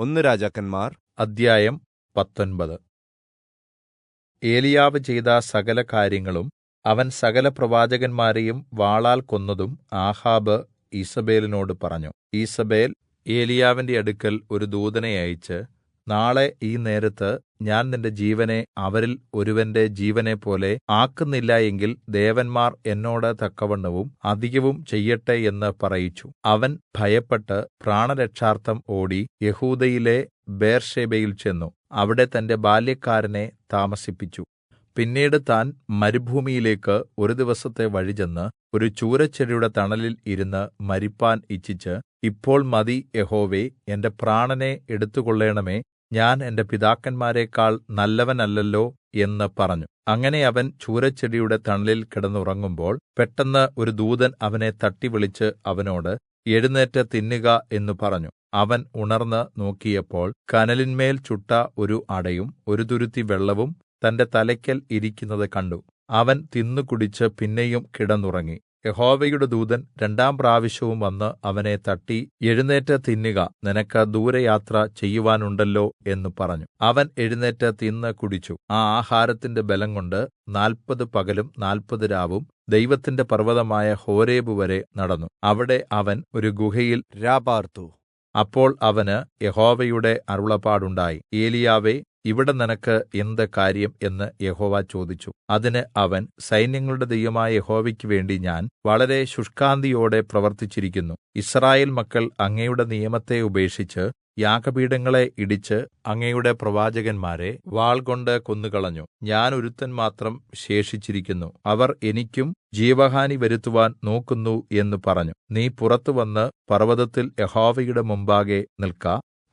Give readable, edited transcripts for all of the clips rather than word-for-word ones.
ഒന്ന് രാജാക്കന്മാർ അദ്ധ്യായം 19. ഏലീയാവ് ചെയ്ത സകല കാര്യങ്ങളും അവൻ സകല പ്രവാചകന്മാരെയും വാളാൽ കൊന്നതും ആഹാബ് ഈസേബെലിനോട് പറഞ്ഞു. ഈസേബെൽ ഏലീയാവിന്റെ അടുക്കൽ ഒരു ദൂതനെ അയച്ച്, നാളെ ഈ നേരത്ത് ഞാൻ നിന്റെ ജീവനെ അവരിൽ ഒരുവന്റെ ജീവനെപ്പോലെ ആക്കുന്നില്ല എങ്കിൽ ദേവന്മാർ എന്നോട് തക്കവണ്ണവും അധികവും ചെയ്യട്ടെ എന്ന് പറയിച്ചു. അവൻ ഭയപ്പെട്ട് പ്രാണരക്ഷാർത്ഥം ഓടി യെഹൂദയിലെ ബേർശേബയിൽ ചെന്നു. അവിടെ തന്റെ ബാല്യക്കാരനെ താമസിപ്പിച്ചു. പിന്നീട് താൻ മരുഭൂമിയിലേക്ക് ഒരു ദിവസത്തെ വഴിചെന്ന് ഒരു ചൂരച്ചെടിയുടെ തണലിൽ ഇരുന്ന് മരിപ്പാൻ ഇച്ഛിച്ച്, ഇപ്പോൾ മതി യഹോവേ, എന്റെ പ്രാണനെ എടുത്തുകൊള്ളേണമേ, ഞാൻ എന്റെ പിതാക്കന്മാരെക്കാൾ നല്ലവനല്ലല്ലോ എന്ന് പറഞ്ഞു. അങ്ങനെ അവൻ ചൂരച്ചെടിയുടെ തണലിൽ കിടന്നുറങ്ങുമ്പോൾ പെട്ടെന്ന് ഒരു ദൂതൻ അവനെ തട്ടിവിളിച്ച് അവനോട്, എഴുന്നേറ്റ് തിന്നുക എന്ന് പറഞ്ഞു. അവൻ ഉണർന്ന് നോക്കിയപ്പോൾ കനലിന്മേൽ ചുട്ട ഒരു അടയും ഒരു തുരുത്തി വെള്ളവും തന്റെ തലയ്ക്കൽ ഇരിക്കുന്നത് കണ്ടു. അവൻ തിന്നു കുടിച്ച് പിന്നെയും കിടന്നുറങ്ങി. യഹോവയുടെ ദൂതൻ രണ്ടാം പ്രാവശ്യവും വന്ന് അവനെ തട്ടി, എഴുന്നേറ്റ് തിന്നുക, നിനക്ക് ദൂരയാത്ര ചെയ്യുവാനുണ്ടല്ലോ എന്ന് പറഞ്ഞു. അവൻ എഴുന്നേറ്റ് തിന്ന് കുടിച്ചു. ആ ആഹാരത്തിന്റെ ബലംകൊണ്ട് 40 പകലും 40 രാവും ദൈവത്തിന്റെ പർവ്വതമായ ഹോരേബ് വരെ നടന്നു. അവിടെ അവൻ ഒരു ഗുഹയിൽ രാപാർത്തു. അപ്പോൾ അവന് യഹോവയുടെ അരുളപ്പാടുണ്ടായി, ഏലീയാവേ, ഇവിടെ നിനക്ക് എന്ത് കാര്യം എന്ന് യഹോവ ചോദിച്ചു. അതിന് അവൻ, സൈന്യങ്ങളുടെ ദൈവമായ യഹോവയ്ക്ക് വേണ്ടി ഞാൻ വളരെ ശുഷ്കാന്തിയോടെ പ്രവർത്തിച്ചിരിക്കുന്നു. യിസ്രായേൽ മക്കൾ അങ്ങയുടെ നിയമത്തെ ഉപേക്ഷിച്ച് യാഗപീഠങ്ങളെ ഇടിച്ച് അങ്ങയുടെ പ്രവാചകന്മാരെ വാൾകൊണ്ട് കൊന്നുകളഞ്ഞു. ഞാൻ ഒരുത്തൻ മാത്രം ശേഷിച്ചിരിക്കുന്നു. അവർ എനിക്കും ജീവഹാനി വരുത്തുവാൻ നോക്കുന്നു എന്ന് പറഞ്ഞു. നീ പുറത്തു വന്ന് പർവ്വതത്തിൽ യഹോവയുടെ മുമ്പാകെ നിൽക്ക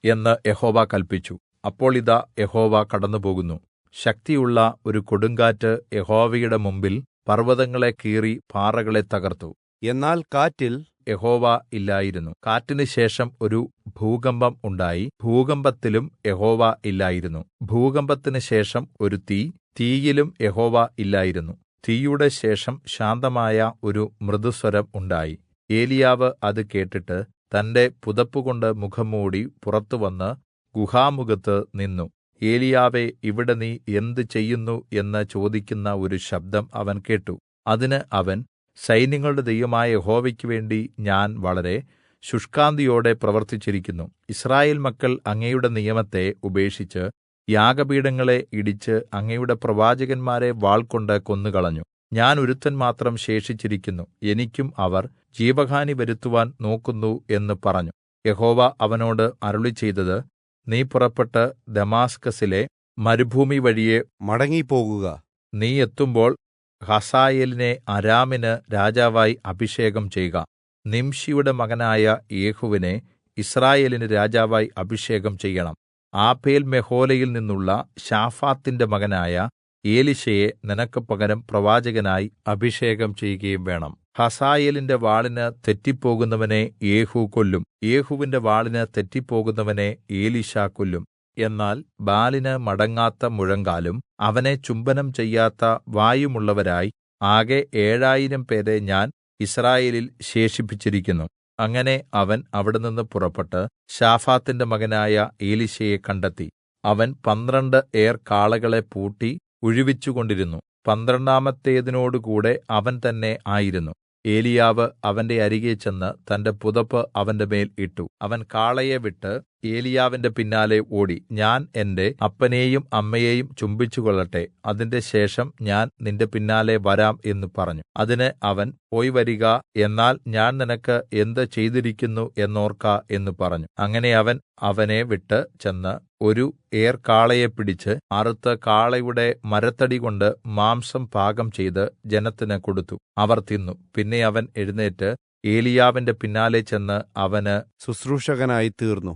എന്ന് യഹോവ കല്പിച്ചു. അപ്പോൾ ഇതാ, യഹോവ കടന്നുപോകുന്നു. ശക്തിയുള്ള ഒരു കൊടുങ്കാറ്റ് യഹോവയുടെ മുമ്പിൽ പർവ്വതങ്ങളെ കീറി പാറകളെ തകർത്തു. എന്നാൽ കാറ്റിൽ യഹോവ ഇല്ലായിരുന്നു. കാറ്റിന് ശേഷം ഒരു ഭൂകമ്പം ഉണ്ടായി. ഭൂകമ്പത്തിലും യഹോവ ഇല്ലായിരുന്നു. ഭൂകമ്പത്തിന് ശേഷം ഒരു തീ, തീയിലും യഹോവ ഇല്ലായിരുന്നു. തീയുടെ ശേഷം ശാന്തമായ ഒരു മൃദുസ്വരം ഉണ്ടായി. ഏലീയാവ് അത് കേട്ടിട്ട് തന്റെ പുതപ്പുകൊണ്ട് മുഖം മൂടി പുറത്തുവന്ന് ഗുഹാമുഖത്ത് നിന്നു. ഏലീയാവേ, ഇവിടെ നീ എന്ത് ചെയ്യുന്നു എന്ന് ചോദിക്കുന്ന ഒരു ശബ്ദം അവൻ കേട്ടു. അതിന് അവൻ, സൈന്യങ്ങളുടെ ദൈവമായ യഹോവയ്ക്ക് വേണ്ടി ഞാൻ വളരെ ശുഷ്കാന്തിയോടെ പ്രവർത്തിച്ചിരിക്കുന്നു. യിസ്രായേൽ മക്കൾ അങ്ങയുടെ നിയമത്തെ ഉപേക്ഷിച്ച് യാഗപീഠങ്ങളെ ഇടിച്ച് അങ്ങയുടെ പ്രവാചകന്മാരെ വാൾകൊണ്ട് കൊന്നുകളഞ്ഞു. ഞാൻ ഒരുത്തൻ മാത്രം ശേഷിച്ചിരിക്കുന്നു. എനിക്കും അവർ ജീവഹാനി വരുത്തുവാൻ നോക്കുന്നു എന്ന് പറഞ്ഞു. യഹോവ അവനോട് അരുളിച്ചെയ്തത്, നീ പുറപ്പെട്ട് ദമാസ്കസിലെ മരുഭൂമി വഴിയെ മടങ്ങിപ്പോകുക. നീ എത്തുമ്പോൾ ഹസായേലിനെ അരാമിന് രാജാവായി അഭിഷേകം ചെയ്ക. നിംശിയുടെ മകനായ യേഹൂവിനെ യിസ്രായേലിന് രാജാവായി അഭിഷേകം ചെയ്യണം. ആബേൽ മെഹോലയിൽ നിന്നുള്ള ശാഫാത്തിന്റെ മകനായ എലീശയെ നിനക്ക് പകരം പ്രവാചകനായി അഭിഷേകം ചെയ്യുകയും വേണം. ഹസായേലിന്റെ വാളിന് തെറ്റിപ്പോകുന്നവനെ യേഹൂ കൊല്ലും. യേഹൂവിന്റെ വാളിന് തെറ്റിപ്പോകുന്നവനെ എലീശാ കൊല്ലും. എന്നാൽ ബാലിന് മടങ്ങാത്ത മുഴങ്കാലും അവനെ ചുംബനം ചെയ്യാത്ത വായുമുള്ളവരായി ആകെ 7000 പേരെ ഞാൻ യിസ്രായേലിൽ ശേഷിപ്പിച്ചിരിക്കുന്നു. അങ്ങനെ അവൻ അവിടെനിന്ന് പുറപ്പെട്ട് ശാഫാത്തിന്റെ മകനായ എലീശയെ കണ്ടെത്തി. അവൻ 12 ഏർ കാളകളെ പൂട്ടി ഉഴുവിച്ചുകൊണ്ടിരുന്നു. 12ാമത്തേതിനോടുകൂടെ അവൻ തന്നെ ആയിരുന്നു. ഏലീയാവ് അവന്റെ അരികെ ചെന്ന് തന്റെ പുതപ്പ് അവന്റെ മേൽ ഇട്ടു. അവൻ കാളയെ വിട്ട് ഏലീയാവിന്റെ പിന്നാലെ ഓടി. ഞാൻ എന്റെ അപ്പനെയും അമ്മയെയും ചുംബിച്ചുകൊള്ളട്ടെ, അതിന്റെ ശേഷം ഞാൻ നിന്റെ പിന്നാലെ വരാം എന്ന് പറഞ്ഞു. അതിന് അവൻ, പോയി വരിക, എന്നാൽ ഞാൻ നിനക്ക് എന്ത് ചെയ്തിരിക്കുന്നു എന്നോർക്ക എന്ന് പറഞ്ഞു. അങ്ങനെ അവൻ അവനെ വിട്ട് ചെന്ന് ഒരു ഏർ കാളയെ പിടിച്ച് അറുത്ത് കാളയുടെ മരത്തടികൊണ്ട് മാംസം പാകം ചെയ്ത് ജനത്തിന് കൊടുത്തു. അവർ തിന്നു. പിന്നെ അവൻ എഴുന്നേറ്റ് ഏലീയാവിന്റെ പിന്നാലെ ചെന്ന് അവന് ശുശ്രൂഷകനായി തീർന്നു.